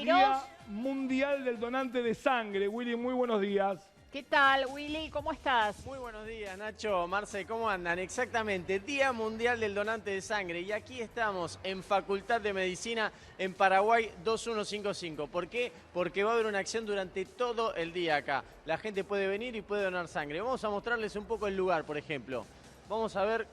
Quirós. Día Mundial del Donante de Sangre. Willy, muy buenos días. ¿Qué tal, Willy? ¿Cómo estás? Muy buenos días, Nacho, Marce, ¿cómo andan? Exactamente, Día Mundial del Donante de Sangre. Y aquí estamos en Facultad de Medicina en Paraguay 2155. ¿Por qué? Porque va a haber una acción durante todo el día acá. La gente puede venir y puede donar sangre. Vamos a mostrarles un poco el lugar, por ejemplo. Vamos a ver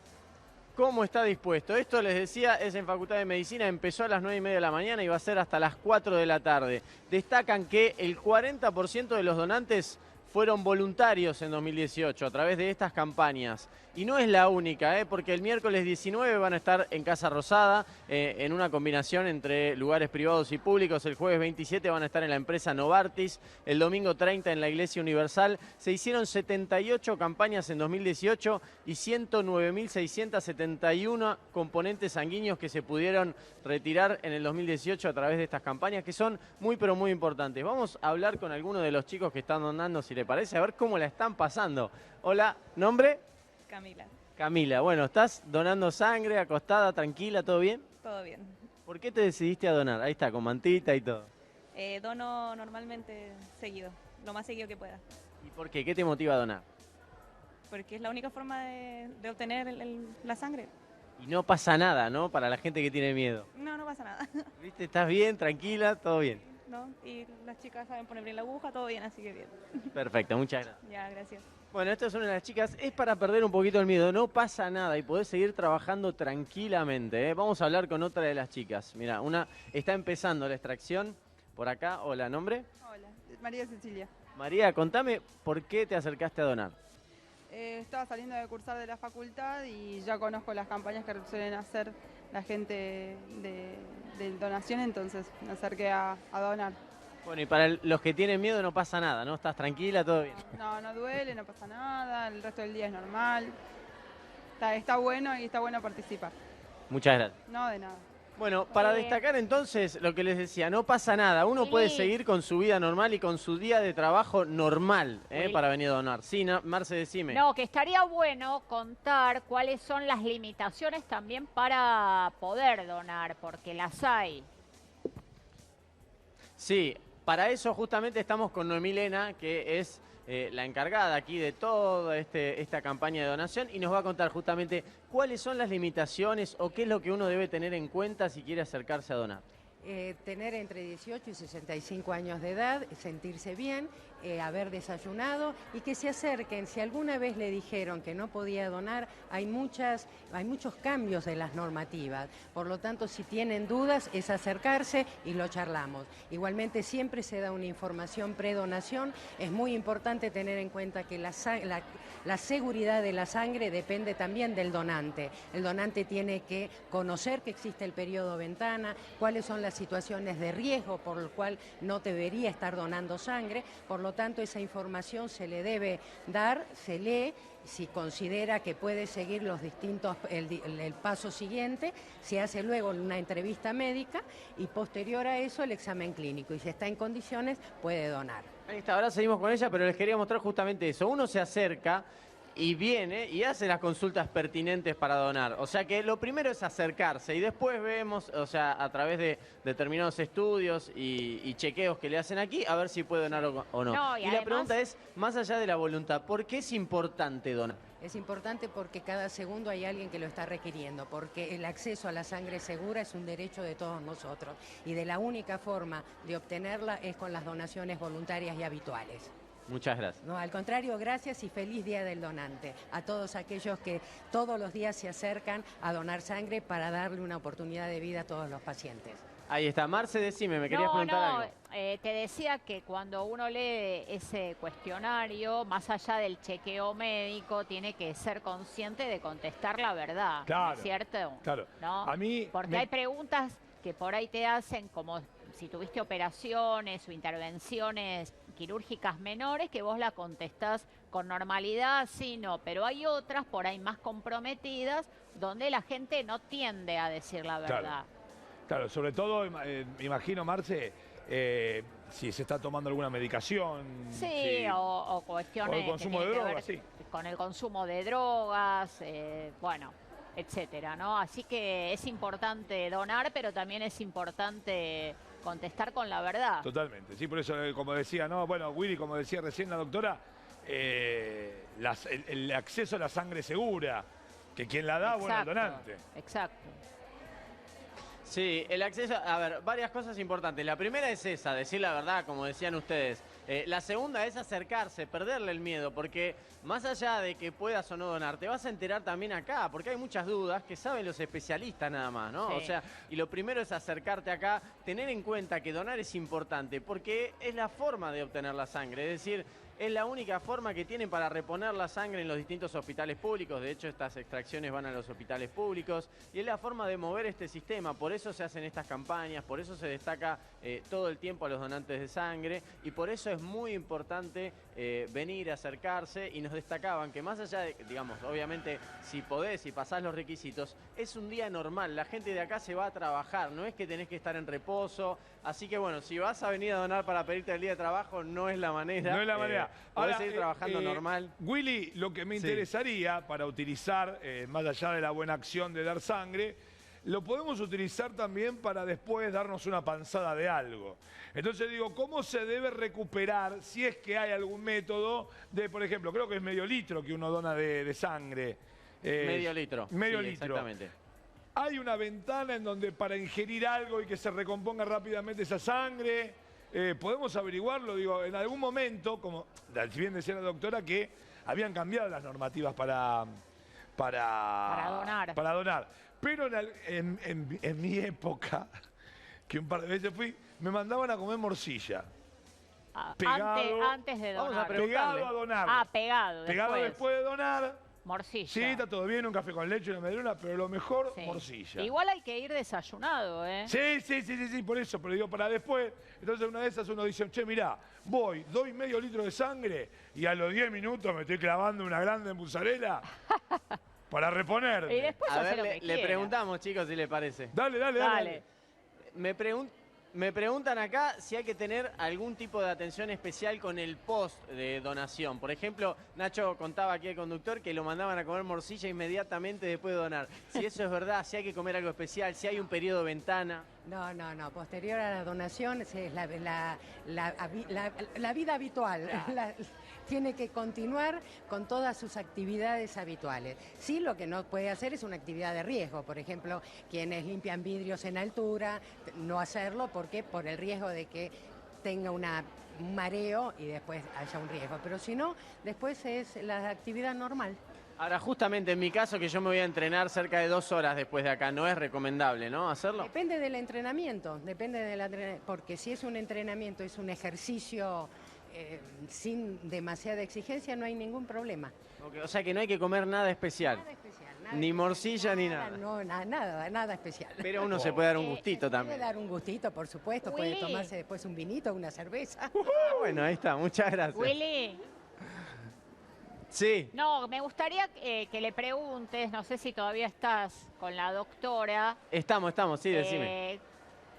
cómo está dispuesto. Esto, les decía, es en Facultad de Medicina. Empezó a las 9:30 de la mañana y va a ser hasta las 4 de la tarde. Destacan que el 40% de los donantes fueron voluntarios en 2018 a través de estas campañas. Y no es la única, porque el miércoles 19 van a estar en Casa Rosada, en una combinación entre lugares privados y públicos. El jueves 27 van a estar en la empresa Novartis, el domingo 30 en la Iglesia Universal. Se hicieron 78 campañas en 2018 y 109.671 componentes sanguíneos que se pudieron retirar en el 2018 a través de estas campañas, que son muy pero muy importantes. Vamos a hablar con algunos de los chicos que están donando, si le parece, a ver cómo la están pasando. Hola, ¿nombre? Camila. Camila, bueno, ¿estás donando sangre, acostada, tranquila, todo bien? Todo bien. ¿Por qué te decidiste a donar? Ahí está, con mantita y todo. Dono normalmente seguido, lo más seguido que pueda, ¿Y por qué? ¿Qué te motiva a donar? porque es la única forma de obtener la sangre. Y no pasa nada, ¿no? Para la gente que tiene miedo. No, no pasa nada. ¿Viste? ¿Estás bien, tranquila, todo bien? ¿No? Y las chicas saben poner bien la aguja, todo bien, así que bien. Perfecto, muchas gracias. Ya, gracias. Bueno, esta es una de las chicas, es para perder un poquito el miedo, no pasa nada y podés seguir trabajando tranquilamente, ¿eh? Vamos a hablar con otra de las chicas. Mira, una está empezando la extracción por acá. Hola, ¿nombre? Hola, María Cecilia. María, contame por qué te acercaste a donar. Estaba saliendo de cursar de la facultad y ya conozco las campañas que suelen hacer la gente de donación, entonces me acerqué a donar. Bueno, y para los que tienen miedo no pasa nada, ¿no? ¿Estás tranquila, todo bien? No, no duele, no pasa nada, el resto del día es normal. Está bueno y está bueno participar. Muchas gracias. No, de nada. Bueno, para destacar entonces lo que les decía, no pasa nada. Uno puede seguir con su vida normal y con su día de trabajo normal, para venir a donar. Sí, Marce, decime. No, que estaría bueno contar cuáles son las limitaciones también para poder donar, porque las hay. Sí, para eso justamente estamos con Noemí Lena, que es la encargada aquí de toda esta campaña de donación, y nos va a contar justamente cuáles son las limitaciones o qué es lo que uno debe tener en cuenta si quiere acercarse a donar. Tener entre 18 y 65 años de edad, sentirse bien, haber desayunado y que se acerquen. Si alguna vez le dijeron que no podía donar, hay muchos cambios de las normativas. Por lo tanto, si tienen dudas, es acercarse y lo charlamos. Igualmente, siempre se da una información predonación. Es muy importante tener en cuenta que la seguridad de la sangre depende también del donante. El donante tiene que conocer que existe el periodo ventana, cuáles son las situaciones de riesgo por lo cual no debería estar donando sangre. Por lo tanto, esa información se le debe dar, se lee. Si considera que puede seguir el paso siguiente, se hace luego una entrevista médica y posterior a eso el examen clínico. Y si está en condiciones, puede donar. Ahí está, ahora seguimos con ella, pero les quería mostrar justamente eso. Uno se acerca y viene y hace las consultas pertinentes para donar. O sea que lo primero es acercarse y después vemos, o sea, a través de determinados estudios y chequeos que le hacen aquí, a ver si puede donar o no. No, y además, la pregunta es, más allá de la voluntad, ¿por qué es importante donar? Es importante porque cada segundo hay alguien que lo está requiriendo, porque el acceso a la sangre segura es un derecho de todos nosotros y de la única forma de obtenerla es con las donaciones voluntarias y habituales. Muchas gracias. No, al contrario, gracias y feliz Día del Donante a todos aquellos que todos los días se acercan a donar sangre para darle una oportunidad de vida a todos los pacientes. Ahí está. Marce, decime, me querías preguntar algo. Te decía que cuando uno lee ese cuestionario, más allá del chequeo médico, tiene que ser consciente de contestar la verdad, Claro, ¿cierto? claro. ¿No? A mí Porque hay preguntas que por ahí te hacen, como si tuviste operaciones o intervenciones quirúrgicas menores, que vos la contestás con normalidad, sí, no, pero hay otras por ahí más comprometidas donde la gente no tiende a decir la verdad. Claro, sobre todo, me imagino, Marce, si se está tomando alguna medicación. Sí, o cuestiones o el consumo que de tienen que drogas, ver sí. con el consumo de drogas, bueno, etcétera, ¿no? Así que es importante donar, pero también es importante contestar con la verdad. Totalmente, sí, por eso, como decía, ¿no? Bueno, Willy, como decía recién la doctora, el acceso a la sangre segura, que quien la da, bueno, el donante. Exacto. Sí, el acceso, a ver, varias cosas importantes. La primera es esa, decir la verdad, como decían ustedes. La segunda es acercarse, perderle el miedo, porque más allá de que puedas o no donar, te vas a enterar también acá, porque hay muchas dudas que saben los especialistas nada más, ¿no? Sí. O sea, y lo primero es acercarte acá, tener en cuenta que donar es importante, porque es la forma de obtener la sangre, es decir, es la única forma que tienen para reponer la sangre en los distintos hospitales públicos. De hecho, estas extracciones van a los hospitales públicos. Y es la forma de mover este sistema. Por eso se hacen estas campañas, por eso se destaca todo el tiempo a los donantes de sangre. Y por eso es muy importante venir, acercarse. Y nos destacaban que más allá de, digamos, obviamente, si podés y pasás los requisitos, es un día normal. La gente de acá se va a trabajar. No es que tenés que estar en reposo. Así que, bueno, si vas a venir a donar para pedirte el día de trabajo, no es la manera. No es la manera. Podés Ahora, seguir trabajando normal. Willy, lo que me Sí. interesaría para utilizar, más allá de la buena acción de dar sangre, lo podemos utilizar también para después darnos una panzada de algo. Entonces digo, ¿cómo se debe recuperar si es que hay algún método de, por ejemplo, creo que es medio litro que uno dona de sangre? Medio litro. Medio Sí, litro. Exactamente. ¿Hay una ventana en donde para ingerir algo y que se recomponga rápidamente esa sangre? ¿Podemos averiguarlo? Digo, en algún momento, como si bien decía la doctora, que habían cambiado las normativas para donar. Para donar. Pero en mi época, que un par de veces fui, me mandaban a comer morcilla. Pegado, Antes de Vamos a donar. preguntarle. Pegado a donar. Pegado. Pegado después de donar. Morcilla. Sí, está todo bien, un café con leche, una medruna, pero lo mejor, Sí. morcilla. Igual hay que ir desayunado, ¿eh? Sí, por eso, pero digo, para después. Entonces una de esas uno dice, che, mirá, doy medio litro de sangre y a los 10 minutos me estoy clavando una grande mozzarella para reponerme. Y después A hace ver, lo que le quiera. preguntamos, chicos, si le parece. Dale. Me preguntan acá si hay que tener algún tipo de atención especial con el post de donación. Por ejemplo, Nacho contaba aquí al conductor que lo mandaban a comer morcilla inmediatamente después de donar. Si eso es verdad, si hay que comer algo especial, si hay un periodo ventana. No. Posterior a la donación es la vida habitual. Tiene que continuar con todas sus actividades habituales. Sí, lo que no puede hacer es una actividad de riesgo. Por ejemplo, quienes limpian vidrios en altura, no hacerlo porque por el riesgo de que tenga un mareo y después haya un riesgo. Pero si no, después es la actividad normal. Ahora, justamente en mi caso, que yo me voy a entrenar cerca de 2 horas después de acá, no es recomendable, ¿no? Hacerlo. Depende del entrenamiento, porque si es un entrenamiento, es un ejercicio sin demasiada exigencia, no hay ningún problema. O sea que no hay que comer nada especial. Nada especial. Ni morcilla ni nada. No, nada especial. Pero uno se puede dar un gustito Puede también. dar un gustito, por supuesto, puede Willy. tomarse después un vinito, una cerveza. Bueno, ahí está, muchas gracias. Willy, Sí. no, me gustaría que le preguntes, no sé si todavía estás con la doctora. Estamos, sí, decime.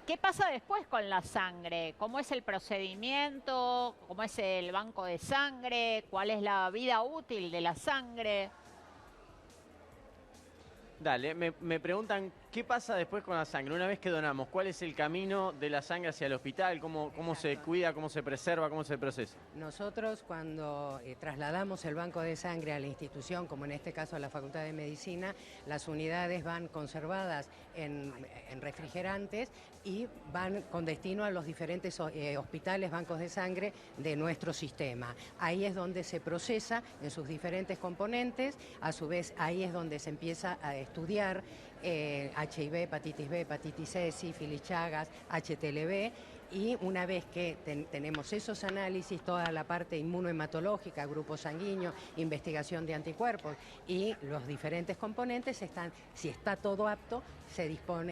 ¿Qué pasa después con la sangre? ¿Cómo es el procedimiento? ¿Cómo es el banco de sangre? ¿Cuál es la vida útil de la sangre? Dale, me preguntan, ¿qué pasa después con la sangre? Una vez que donamos, ¿cuál es el camino de la sangre hacia el hospital? ¿Cómo se cuida, cómo se preserva, cómo se procesa? Nosotros cuando trasladamos el banco de sangre a la institución, como en este caso a la Facultad de Medicina, las unidades van conservadas en refrigerantes y van con destino a los diferentes hospitales, bancos de sangre de nuestro sistema. Ahí es donde se procesa en sus diferentes componentes, a su vez ahí es donde se empieza a estudiar HIV, hepatitis B, hepatitis C, sífilis, Chagas, HTLV, y una vez que tenemos esos análisis, toda la parte inmunohematológica, grupo sanguíneo, investigación de anticuerpos y los diferentes componentes si está todo apto,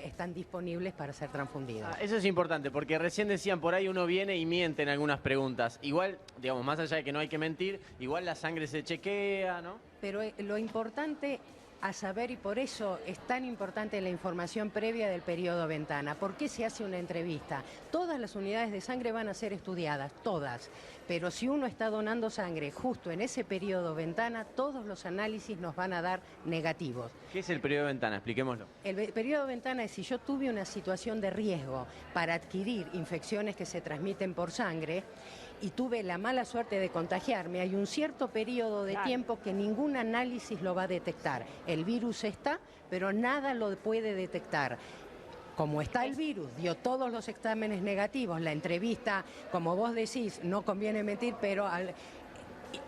están disponibles para ser transfundidos. Eso es importante, porque recién decían, por ahí uno viene y miente en algunas preguntas. Igual, digamos, más allá de que no hay que mentir, igual la sangre se chequea, ¿no? Pero lo importante a saber, y por eso es tan importante la información previa del periodo ventana. ¿Por qué se hace una entrevista? Todas las unidades de sangre van a ser estudiadas, todas, pero si uno está donando sangre justo en ese periodo ventana, todos los análisis nos van a dar negativos. ¿Qué es el periodo de ventana? Expliquémoslo. El periodo ventana es si yo tuve una situación de riesgo para adquirir infecciones que se transmiten por sangre y tuve la mala suerte de contagiarme, hay un cierto periodo de tiempo que ningún análisis lo va a detectar. El virus está, pero nada lo puede detectar. Como está el virus, dio todos los exámenes negativos, la entrevista, como vos decís, no conviene mentir, pero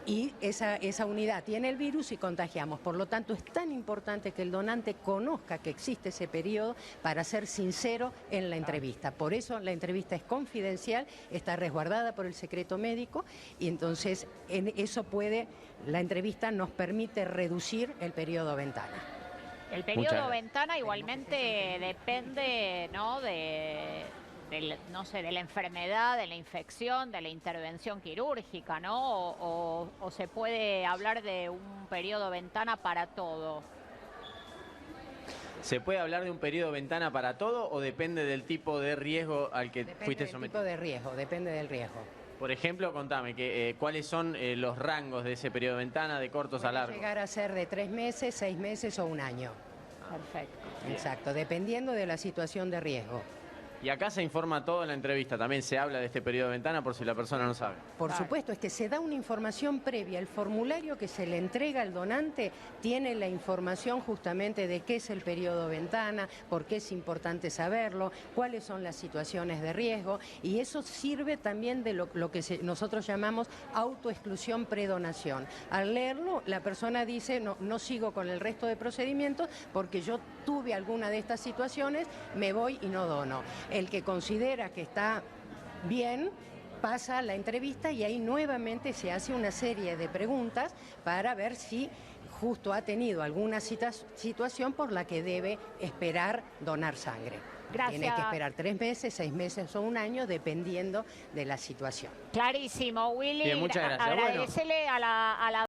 y esa unidad tiene el virus y contagiamos. Por lo tanto, es tan importante que el donante conozca que existe ese periodo para ser sincero en la entrevista. Por eso la entrevista es confidencial, está resguardada por el secreto médico y entonces la entrevista nos permite reducir el periodo ventana. El periodo ventana igualmente depende, ¿no?, no sé, de la enfermedad, de la infección, de la intervención quirúrgica, ¿no? O se puede hablar de un periodo ventana para todo. ¿Se puede hablar de un periodo ventana para todo o depende del tipo de riesgo al que fuiste sometido? Depende del tipo de riesgo, depende del riesgo. Por ejemplo, contame, ¿cuáles son los rangos de ese periodo de ventana, de cortos a largos? Puede llegar a ser de 3 meses, 6 meses o 1 año. Perfecto. Exacto, dependiendo de la situación de riesgo. Y acá se informa todo en la entrevista, también se habla de este periodo de ventana por si la persona no sabe. Por supuesto, es que se da una información previa. El formulario que se le entrega al donante tiene la información justamente de qué es el periodo ventana, por qué es importante saberlo, cuáles son las situaciones de riesgo, y eso sirve también de lo que nosotros llamamos autoexclusión predonación. Al leerlo, la persona dice, no sigo con el resto de procedimientos porque yo tuve alguna de estas situaciones, me voy y no dono. El que considera que está bien pasa la entrevista y ahí nuevamente se hace una serie de preguntas para ver si justo ha tenido alguna situación por la que debe esperar donar sangre. Gracias. Tiene que esperar 3 meses, 6 meses o 1 año, dependiendo de la situación. Clarísimo, Willy. Bien, muchas gracias. Agradecele a la